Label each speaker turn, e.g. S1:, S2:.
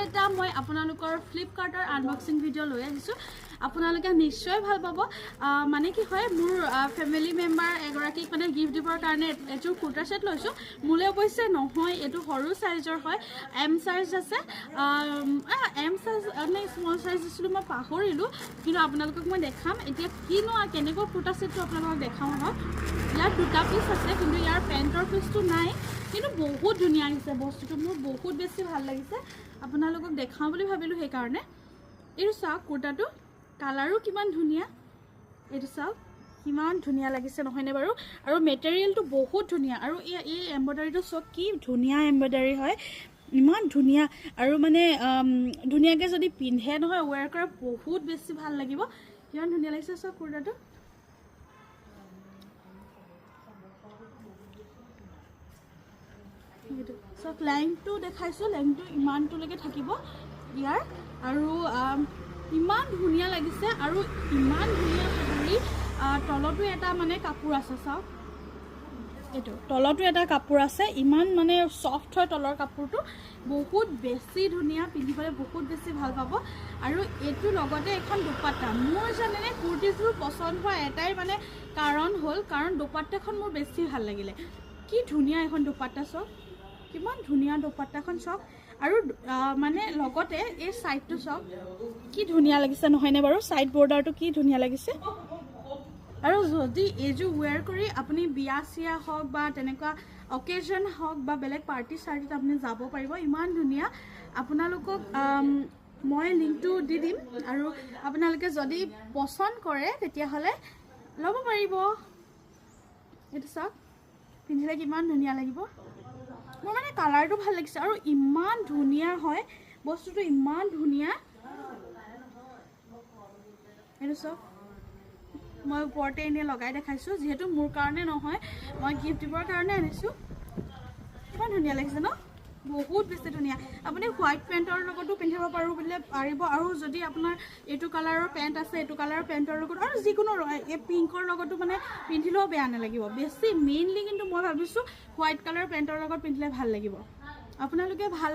S1: এটা মই আপোনালোকৰ ফ্লিপকাৰ্টৰ আনবক্সিং ভিডিঅ' লৈ আহিছোঁ আপোনালোকে নিশ্চয় ভাল পাব মানে কি হয় মোৰ ফ্যামিলি মেম্বাৰ এগৰাকীক মানে গিফট দিবৰ কাৰণে এযোৰ কুৰ্তা সেট লৈছোঁ মোলে অৱশ্যে নহয় এটো সৰু সাইজৰ হয় এম সাইজ আছে এম সাইজ নে স্মল সাইজ আছিল মই পাহৰিলোঁ কিন্তু আপোনালোকক মই দেখাম এতিয়া কিনো কেনেকৈ কুৰ্তা সেটটো আপোনালোকক দেখাম হয় ইয়াৰ দুটা পিস আছে কিন্তু ইয়াৰ পেন্টৰ পিসটো নাই কিন্তু বহুত ধুনীয়া হৈছে বস্তুটো মোৰ বহুত বেছি ভাল লাগিছে আপোনালোকক দেখাম বুলি ভাবিলোঁ সেই কাৰণে এইটো চাওক কুৰ্তাটো কালাৰো কিমান ধুনীয়া এইটো চাওক কিমান ধুনীয়া লাগিছে নহয়নে বাৰু আৰু মেটেৰিয়েলটো বহুত ধুনীয়া আৰু এই এমব্ৰয়ডাৰীটো চক কি ধুনীয়া এমব্ৰয়ডাৰী হয় ইমান ধুনীয়া আৰু মানে ধুনীয়াকৈ যদি পিন্ধে নহয় ওয়্যাৰ কৰা বহুত বেছি ভাল লাগিব কিমান ধুনীয়া লাগিছে চক কুৰ্তাটো চক লাইনটো দেখাইছোঁ লাইনটো ইমানটোলৈকে থাকিব ইয়াৰ আৰু ইমান ধুনীয়া লাগিছে আৰু ইমান ধুনীয়া হেৰি তলতো এটা মানে কাপোৰ আছে চাওক এইটো তলতো এটা কাপোৰ আছে ইমান মানে সফট হয় তলৰ কাপোৰটো বহুত বেছি ধুনীয়া পিন্ধিবলৈ বহুত বেছি ভাল পাব আৰু এইটো লগতে এখন দুপাট্টা মোৰ জানেনে কুৰ্তিযোৰ পছন্দ হোৱা এটাই মানে কাৰণ হ'ল কাৰণ দুপাট্টাখন মোৰ বেছি ভাল লাগিলে কি ধুনীয়া এখন দুপাট্টা চাওক কিমান ধুনীয়া দুপাট্টাখন চাওক আৰু মানে লগতে এই সাইডটো চাওক কি ধুনীয়া লাগিছে নহয়নে বাৰু সাইড বৰ্ডাৰটো কি ধুনীয়া লাগিছে আৰু যদি এজু ওয়্যাৰ কৰি আপুনি বিয়া চিয়া হওক বা তেনেকুৱা অকেজন হওক বা বেলেগ পাৰ্টি সাৰ্টিত আপুনি যাব পাৰিব ইমান ধুনীয়া আপোনালোকক মই লিংকটো দি দিম আৰু আপোনালোকে যদি পছন্দ কৰে তেতিয়াহ'লে ল'ব পাৰিব এইটো চাওক পিন্ধিলে কিমান ধুনীয়া লাগিব মোৰ মানে কালাৰটো ভাল লাগিছে আৰু ইমান ধুনীয়া হয় বস্তুটো ইমান ধুনীয়া এইটো চাওক মই ওপৰতে এনে লগাই দেখাইছোঁ যেহেতু মোৰ কাৰণে নহয় মই গিফট দিবৰ কাৰণে আনিছোঁ কিমান ধুনীয়া লাগিছে ন বহুত বেছি ধুনীয়া আপুনি হোৱাইট পেণ্টৰ লগতো পিন্ধিব পাৰিব আৰু যদি আপোনাৰ এইটো কালাৰৰ পেণ্ট আছে এইটো কালাৰৰ পেণ্টৰ লগত আৰু যিকোনো এই পিংকৰ লগতো মানে পিন্ধিলেও বেয়া নালাগিব বেছি মেইনলি কিন্তু মই ভাবিছোঁ হোৱাইট কালাৰ পেণ্টৰ লগত পিন্ধিলে ভাল লাগিব আপোনালোকে ভাল